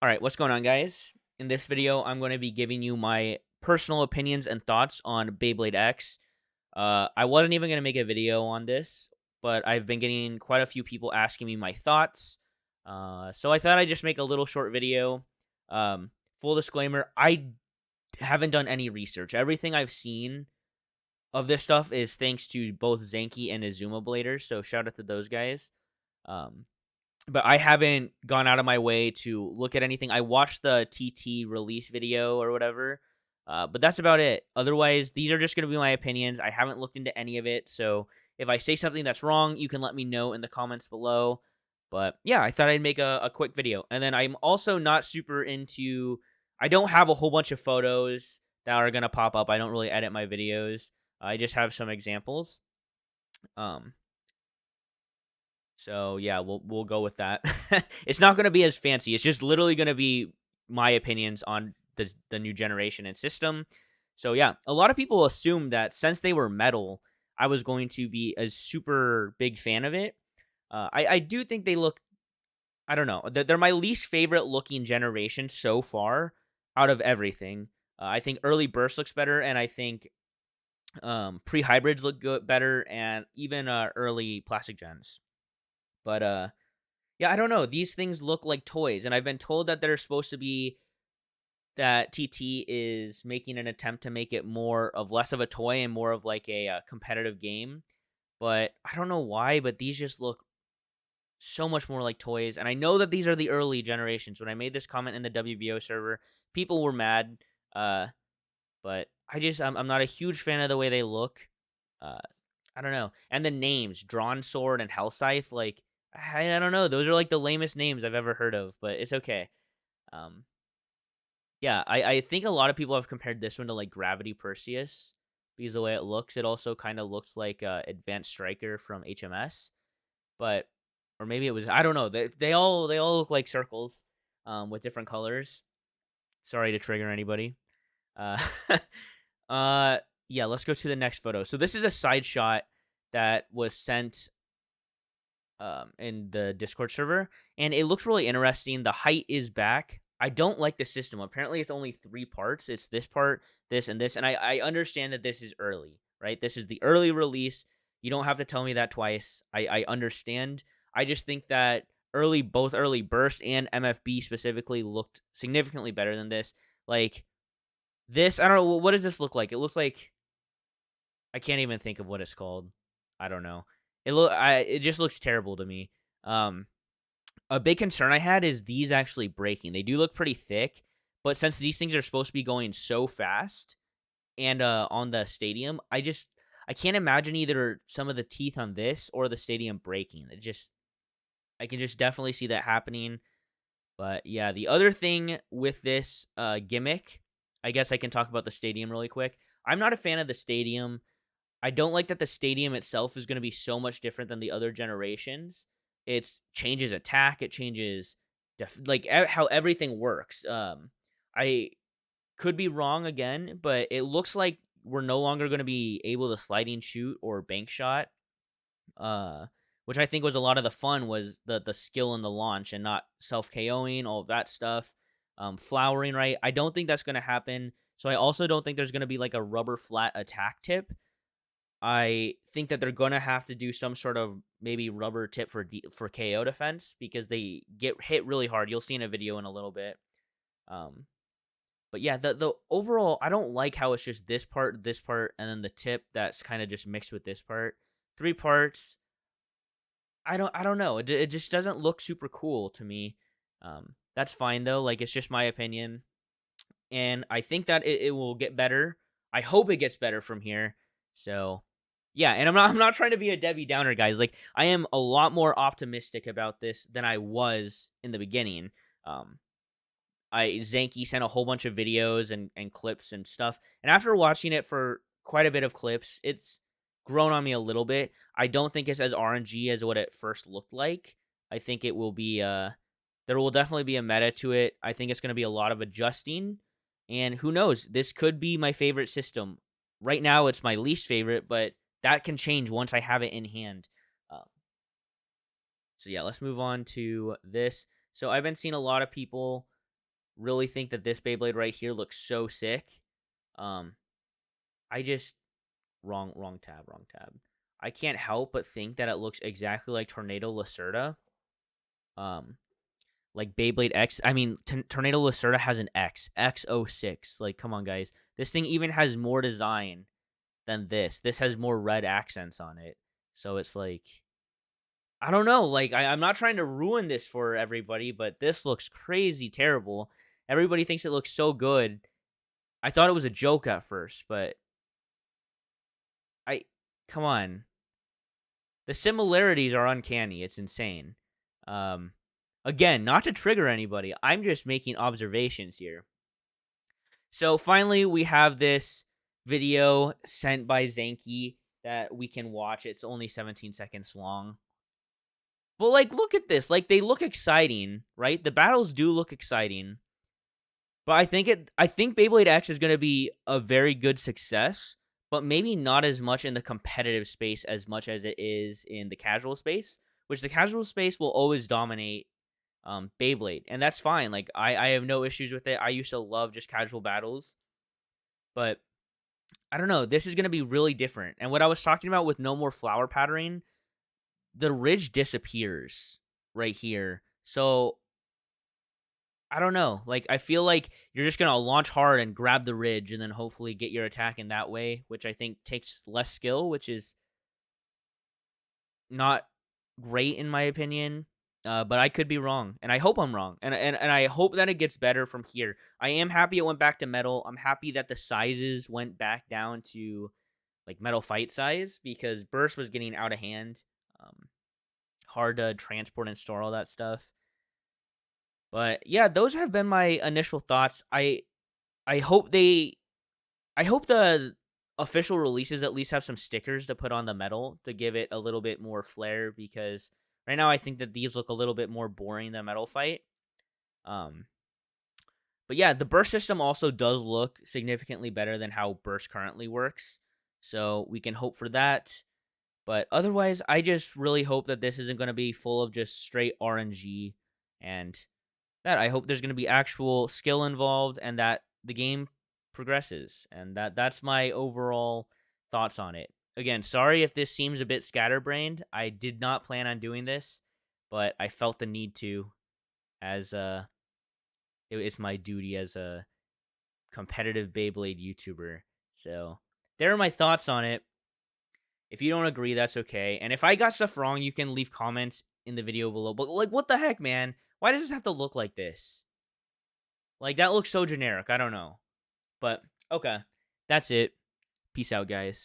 All right, what's going on, guys? In this video, I'm going to be giving you my personal opinions and thoughts on Beyblade X. I wasn't even going to make a video on this, but I've been getting quite a few people asking me my thoughts. So I thought I'd just make a little short video. Full disclaimer, I haven't done any research. Everything I've seen of this stuff is thanks to both Zanky and Azuma Bladers, so shout out to those guys. Um, but I haven't gone out of my way to look at anything. I watched the TT release video or whatever, but that's about it. Otherwise, these are just going to be my opinions. I haven't looked into any of it, so if I say something that's wrong, you can let me know in the comments below. But yeah, I thought I'd make a quick video. And then I'm also not super into. I don't have a whole bunch of photos that are going to pop up. I don't really edit my videos. I just have some examples. Um, So yeah, we'll go with that. It's not going to be as fancy. It's just literally going to be my opinions on the new generation and system. So yeah, a lot of people assume that since they were metal, I was going to be a super big fan of it. I do think they look. I don't know. They're my least favorite looking generation so far out of everything. I think early burst looks better, and I think pre hybrids look good better, and even early plastic gens. But yeah, I don't know. These things look like toys, and I've been told that they're supposed to be that TT is making an attempt to make it more of less of a toy and more of like a competitive game. But I don't know why, but these just look so much more like toys. And I know that these are the early generations. When I made this comment in the WBO server, people were mad. Uh, but I'm not a huge fan of the way they look. Uh, I don't know. And the names, Drawn Sword and Hell Scythe, like I don't know. Those are like the lamest names I've ever heard of, but it's okay. Um, yeah, I think a lot of people have compared this one to like Gravity Perseus because the way it looks, it also kind of looks like Advanced Striker from HMS, but or maybe it was I don't know. They all look like circles, with different colors. Sorry to trigger anybody. Uh, uh, yeah, let's go to the next photo. So this is a side shot that was sent in the Discord server, and it looks really interesting. The height is back. I don't like the system. Apparently, it's only 3 parts. It's this part, this, and this. And I understand that this is early, right? This is the early release. You don't have to tell me that twice. I understand. I just think that both early burst and MFB specifically looked significantly better than this. Like this, I don't know. What does this look like? It looks like I can't even think of what it's called. I don't know. It just looks terrible to me. Um, a big concern I had is these actually breaking. They do look pretty thick, but since these things are supposed to be going so fast and on the stadium, I can't imagine either some of the teeth on this or the stadium breaking. I can just definitely see that happening. But yeah, the other thing with this gimmick, I guess I can talk about the stadium really quick. I'm not a fan of the stadium. I don't like that the stadium itself is going to be so much different than the other generations. It changes attack, it changes how everything works. I could be wrong again, but it looks like we're no longer going to be able to sliding shoot or bank shot. Uh, which I think was a lot of the fun was the skill in the launch and not self KOing, all of that stuff. Flowering right. I don't think that's going to happen. So I also don't think there's going to be like a rubber flat attack tip. I think that they're gonna have to do some sort of maybe rubber tip for KO defense because they get hit really hard. You'll see in a video in a little bit. Um, but yeah, the overall, I don't like how it's just this part, and then the tip that's kind of just mixed with this part. 3 parts. I don't know. It just doesn't look super cool to me. That's fine though. Like it's just my opinion, and I think that it will get better. I hope it gets better from here. So yeah, and I'm not trying to be a Debbie Downer, guys. Like I am a lot more optimistic about this than I was in the beginning. Um, I Zanky sent a whole bunch of videos and clips and stuff, and after watching it for quite a bit of clips, it's grown on me a little bit. I don't think it's as RNG as what it first looked like. I think it will be there will definitely be a meta to it. I think it's going to be a lot of adjusting, and who knows? This could be my favorite system. Right now, it's my least favorite, but that can change once I have it in hand. Um, so yeah, let's move on to this. So I've been seeing a lot of people really think that this Beyblade right here looks so sick. Um, I just wrong tab, wrong tab. I can't help but think that it looks exactly like Tornado Lacerda. Um, like Beyblade X. I mean, Tornado Lacerda has an X06. Like, come on, guys. This thing even has more design than this. This has more red accents on it. So it's like, I don't know. Like, I'm not trying to ruin this for everybody, but this looks crazy terrible. Everybody thinks it looks so good. I thought it was a joke at first, but I, come on. The similarities are uncanny. It's insane. Um, Again, not to trigger anybody. I'm just making observations here. So finally, we have this video sent by Zanky that we can watch. It's only 17 seconds long. But like, look at this. Like, they look exciting, right? The battles do look exciting. But I think Beyblade X is going to be a very good success, but maybe not as much in the competitive space as much as it is in the casual space, which the casual space will always dominate Beyblade, and that's fine. Like, I have no issues with it. I used to love just casual battles, but I don't know. This is going to be really different. And what I was talking about with no more flower patterning, the ridge disappears right here. So I don't know. Like, I feel like you're just gonna launch hard and grab the ridge, and then hopefully get your attack in that way, which I think takes less skill, which is not great in my opinion. But I could be wrong, and I hope I'm wrong, and I hope that it gets better from here. I am happy it went back to metal. I'm happy that the sizes went back down to like metal fight size, because burst was getting out of hand. Hard to transport and store all that stuff. But yeah, those have been my initial thoughts. I hope I hope the official releases at least have some stickers to put on the metal to give it a little bit more flair, because right now I think that these look a little bit more boring than Metal Fight. Um but yeah, the burst system also does look significantly better than how burst currently works. So we can hope for that. But otherwise, I just really hope that this isn't going to be full of just straight RNG, and that I hope there's going to be actual skill involved, and that the game progresses. And that's my overall thoughts on it. Again, sorry if this seems a bit scatterbrained. I did not plan on doing this, but I felt the need to, as it's my duty as a competitive Beyblade YouTuber. So there are my thoughts on it. If you don't agree, that's okay. And if I got stuff wrong, you can leave comments in the video below. But like, what the heck, man? Why does this have to look like this? Like, that looks so generic. I don't know. But okay, that's it. Peace out, guys.